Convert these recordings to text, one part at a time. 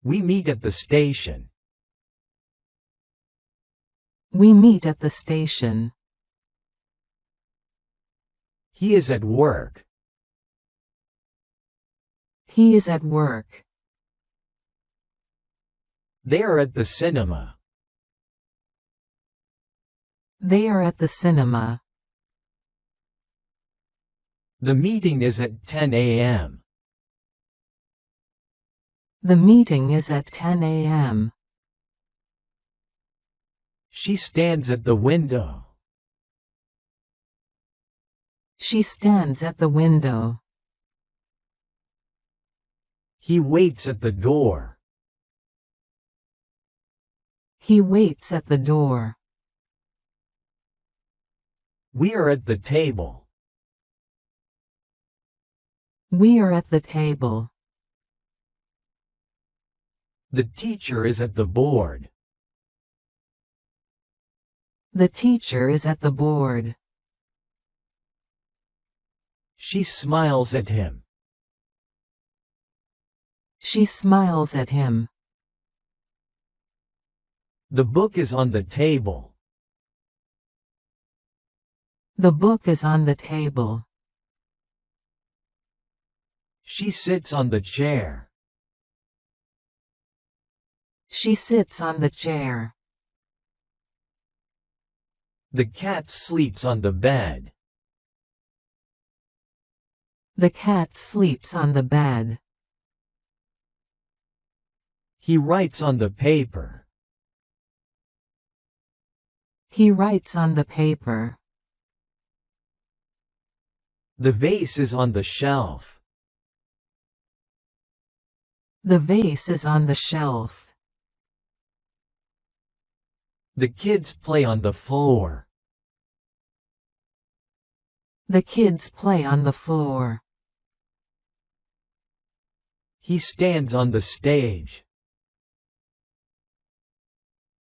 We meet at the station. We meet at the station. He is at work. He is at work. They are at the cinema. They are at the cinema. The meeting is at 10 a.m. The meeting is at 10 a.m. She stands at the window. She stands at the window. He waits at the door. He waits at the door. We are at the table. We are at the table. The teacher is at the board. The teacher is at the board. She smiles at him. She smiles at him. The book is on the table. The book is on the table. She sits on the chair. She sits on the chair. The cat sleeps on the bed. The cat sleeps on the bed. He writes on the paper. He writes on the paper. The vase is on the shelf. The vase is on the shelf. The kids play on the floor. The kids play on the floor. He stands on the stage.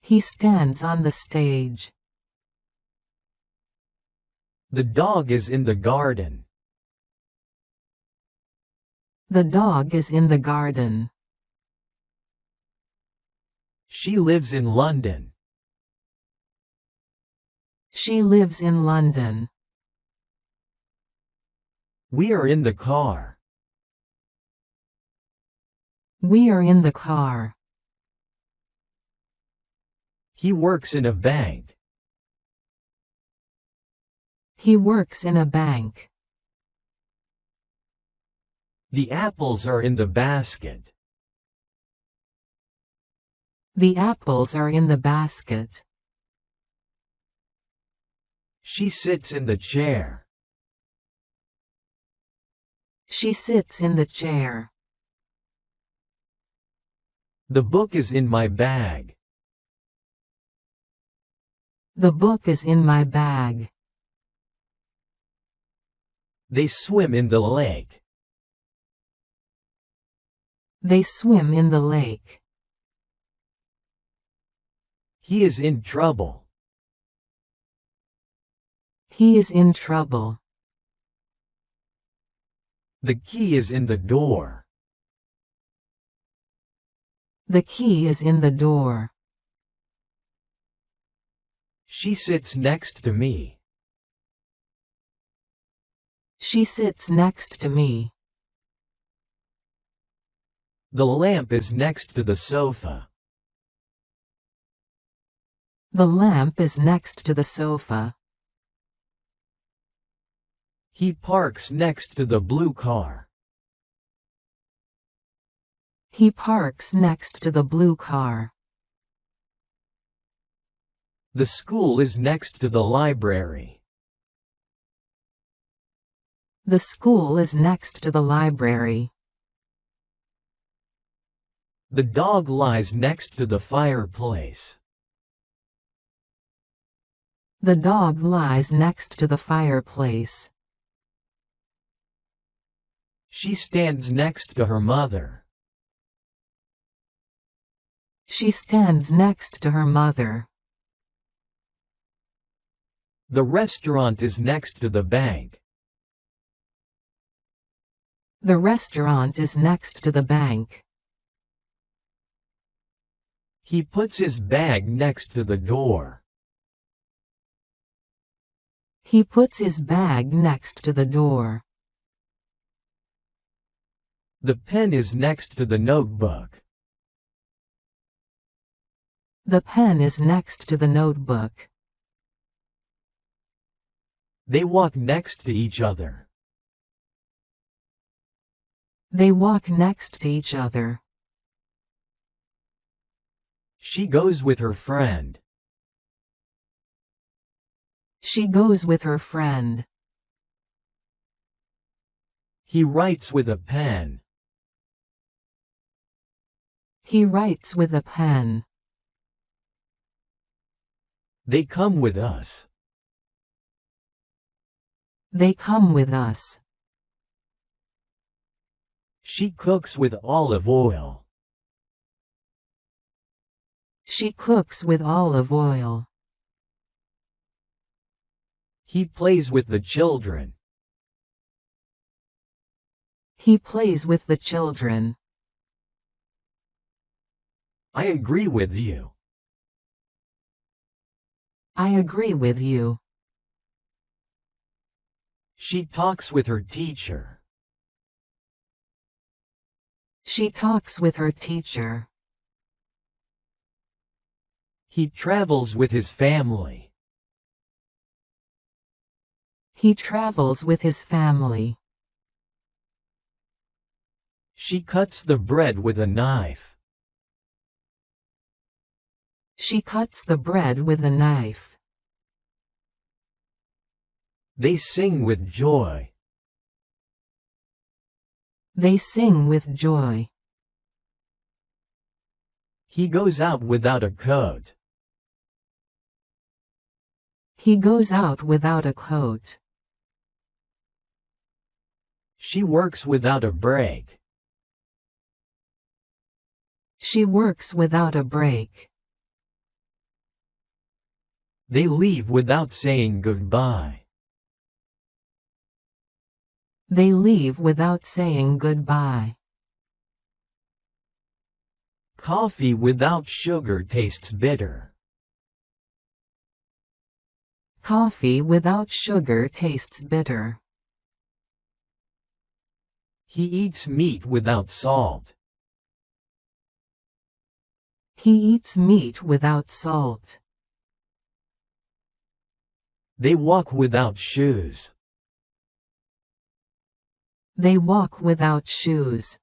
He stands on the stage. The dog is in the garden. The dog is in the garden. She lives in London. She lives in London. We are in the car. We are in the car. He works in a bank. He works in a bank. The apples are in the basket. The apples are in the basket. She sits in the chair. She sits in the chair. The book is in my bag. The book is in my bag. They swim in the lake. They swim in the lake. He is in trouble. He is in trouble. The key is in the door. The key is in the door. She sits next to me. She sits next to me. The lamp is next to the sofa. The lamp is next to the sofa. He parks next to the blue car. He parks next to the blue car. The school is next to the library. The school is next to the library. The dog lies next to the fireplace. The dog lies next to the fireplace. She stands next to her mother. She stands next to her mother. The restaurant is next to the bank. The restaurant is next to the bank. He puts his bag next to the door. He puts his bag next to the door. The pen is next to the notebook. The pen is next to the notebook. They walk next to each other. They walk next to each other. She goes with her friend. She goes with her friend. He writes with a pen. He writes with a pen. They come with us. They come with us. She cooks with olive oil. She cooks with olive oil. He plays with the children. He plays with the children. I agree with you. I agree with you. She talks with her teacher. She talks with her teacher. He travels with his family. He travels with his family. She cuts the bread with a knife. She cuts the bread with a knife. They sing with joy. They sing with joy. He goes out without a coat. He goes out without a coat. She works without a break. She works without a break. They leave without saying goodbye. They leave without saying goodbye. Coffee without sugar tastes bitter. Coffee without sugar tastes bitter. He eats meat without salt. He eats meat without salt. They walk without shoes. They walk without shoes.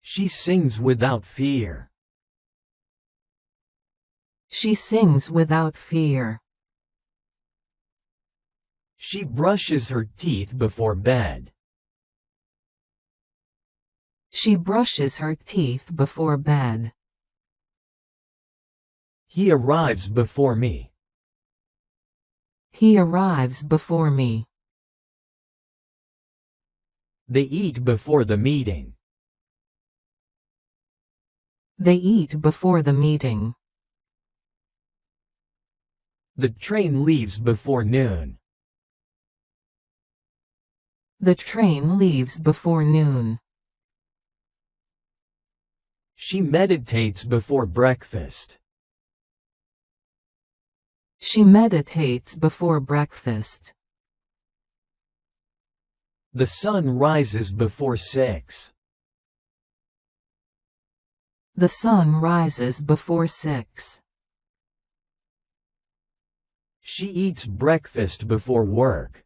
She sings without fear. She sings without fear. She brushes her teeth before bed. She brushes her teeth before bed. He arrives before me. He arrives before me. They eat before the meeting. They eat before the meeting. The train leaves before noon. The train leaves before noon. She meditates before breakfast. She meditates before breakfast. The sun rises before 6. The sun rises before 6. She eats breakfast before work.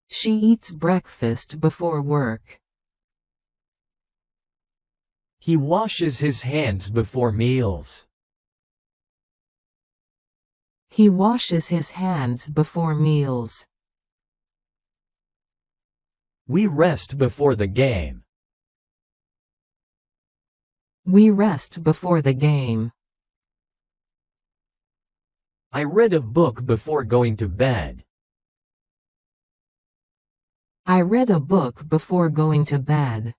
She eats breakfast before work. He washes his hands before meals. He washes his hands before meals. We rest before the game. We rest before the game. I read a book before going to bed. I read a book before going to bed.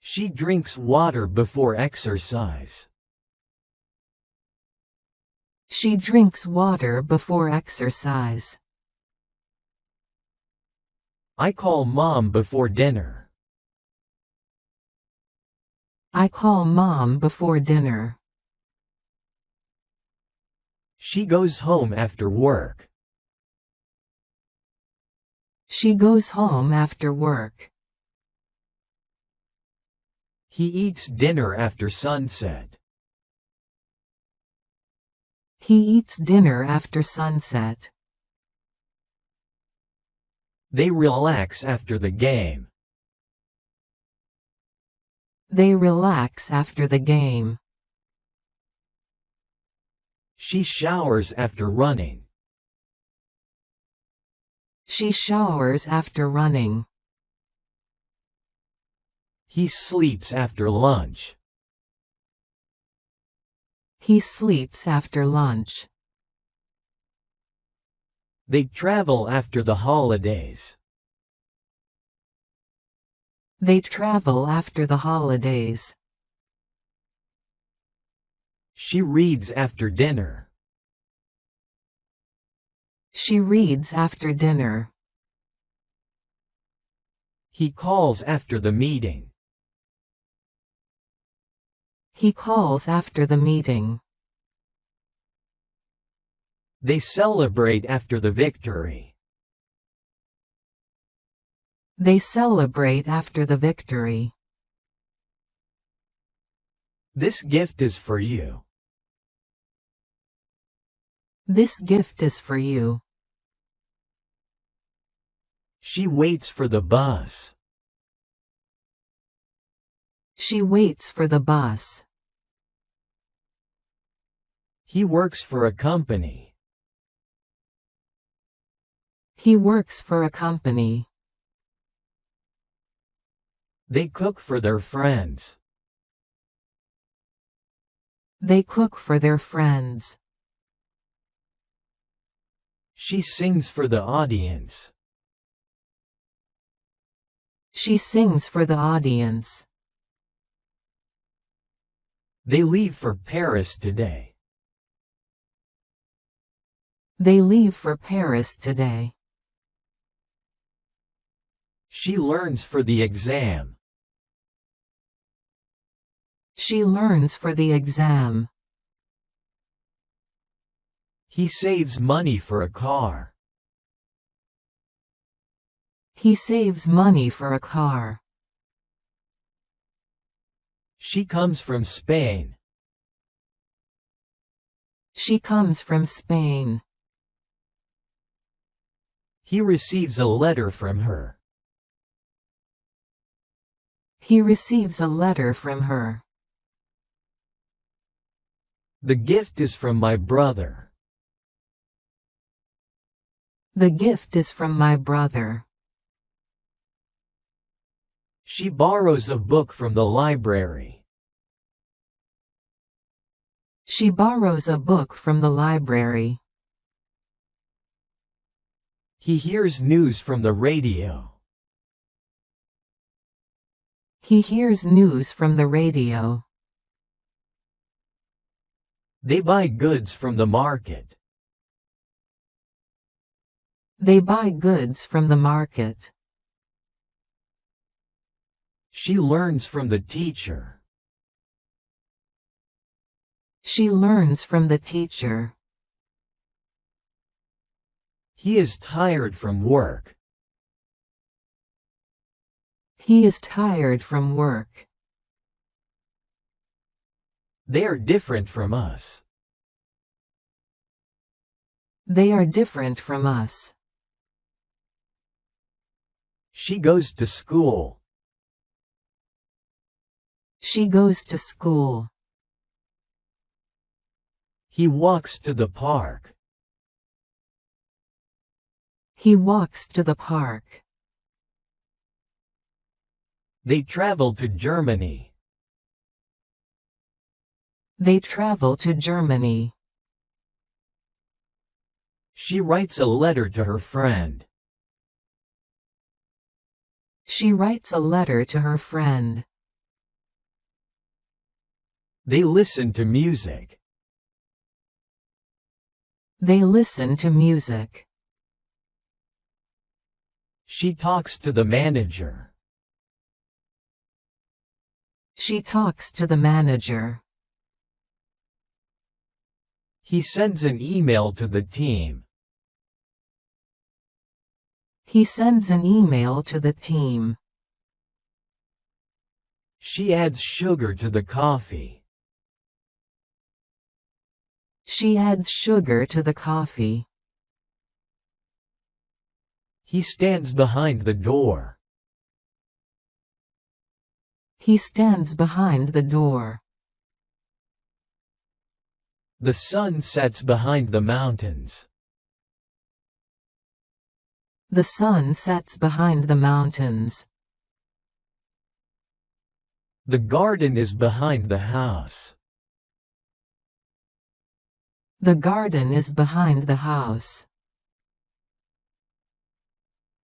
She drinks water before exercise. She drinks water before exercise. I call mom before dinner. I call Mom before dinner. She goes home after work. She goes home after work. He eats dinner after sunset. He eats dinner after sunset. They relax after the game. They relax after the game. She showers after running. She showers after running. He sleeps after lunch. He sleeps after lunch. They travel after the holidays. They travel after the holidays. She reads after dinner. She reads after dinner. He calls after the meeting. He calls after the meeting. They celebrate after the victory. They celebrate after the victory. This gift is for you. This gift is for you. She waits for the bus. She waits for the bus. He works for a company. He works for a company. They cook for their friends. They cook for their friends. She sings for the audience. She sings for the audience. They leave for Paris today. They leave for Paris today. She learns for the exam. She learns for the exam. He saves money for a car. He saves money for a car. She comes from Spain. She comes from Spain. He receives a letter from her. He receives a letter from her. The gift is from my brother. The gift is from my brother. She borrows a book from the library. She borrows a book from the library. He hears news from the radio. He hears news from the radio. They buy goods from the market. They buy goods from the market. She learns from the teacher. She learns from the teacher. He is tired from work. He is tired from work. They are different from us. They are different from us. She goes to school. She goes to school. He walks to the park. He walks to the park. They travel to Germany. They travel to Germany. She writes a letter to her friend. She writes a letter to her friend. They listen to music. They listen to music. She talks to the manager. She talks to the manager. He sends an email to the team. He sends an email to the team. She adds sugar to the coffee. She adds sugar to the coffee. He stands behind the door. He stands behind the door. The sun sets behind the mountains. The sun sets behind the mountains. The garden is behind the house. The garden is behind the house.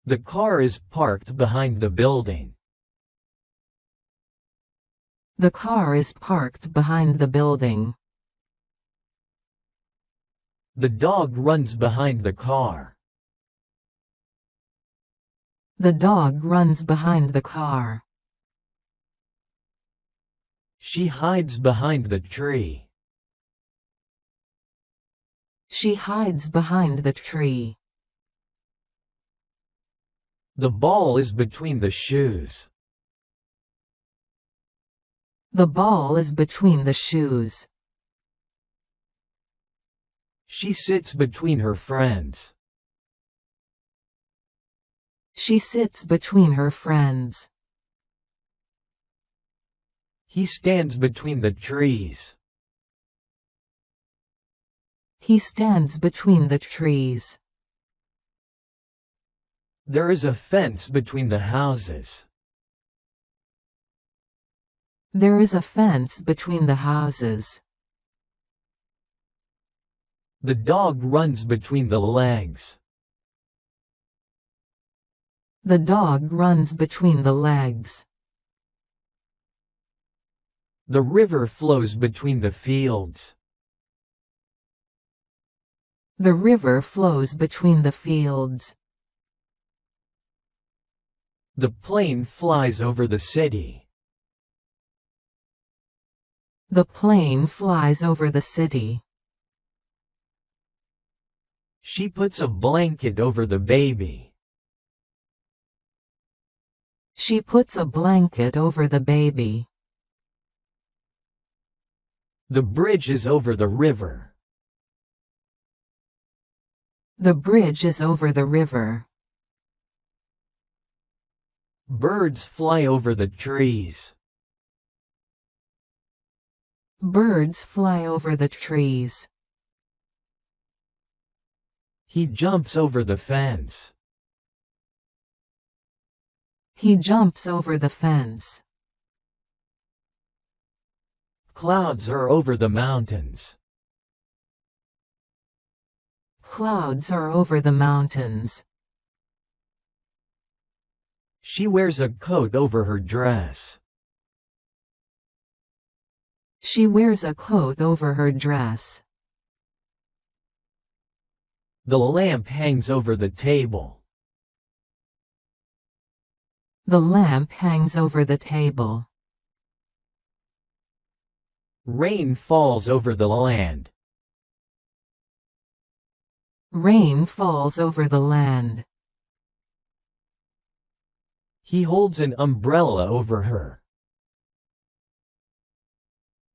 The car is parked behind the building. The car is parked behind the building. The dog runs behind the car. The dog runs behind the car. She hides behind the tree. She hides behind the tree. The ball is between the shoes. The ball is between the shoes. She sits between her friends. She sits between her friends. He stands between the trees. He stands between the trees. There is a fence between the houses. There is a fence between the houses. The dog runs between the legs. The dog runs between the legs. The river flows between the fields. The river flows between the fields. The plane flies over the city. The plane flies over the city. She puts a blanket over the baby. She puts a blanket over the baby. The bridge is over the river. The bridge is over the river. Birds fly over the trees. Birds fly over the trees. He jumps over the fence. He jumps over the fence. Clouds are over the mountains. Clouds are over the mountains. She wears a coat over her dress. She wears a coat over her dress. The lamp hangs over the table. The lamp hangs over the table. Rain falls over the land. Rain falls over the land. He holds an umbrella over her.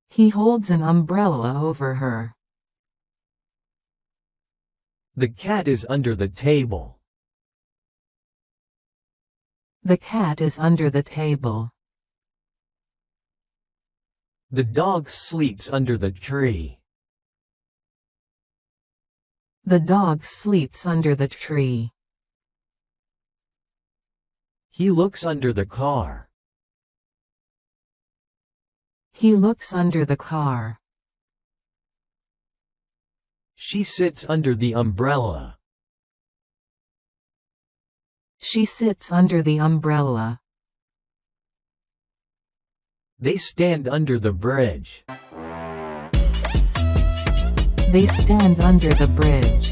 He holds an umbrella over her. The cat is under the table. The cat is under the table. The dog sleeps under the tree. The dog sleeps under the tree. He looks under the car. He looks under the car. She sits under the umbrella. She sits under the umbrella. They stand under the bridge. They stand under the bridge.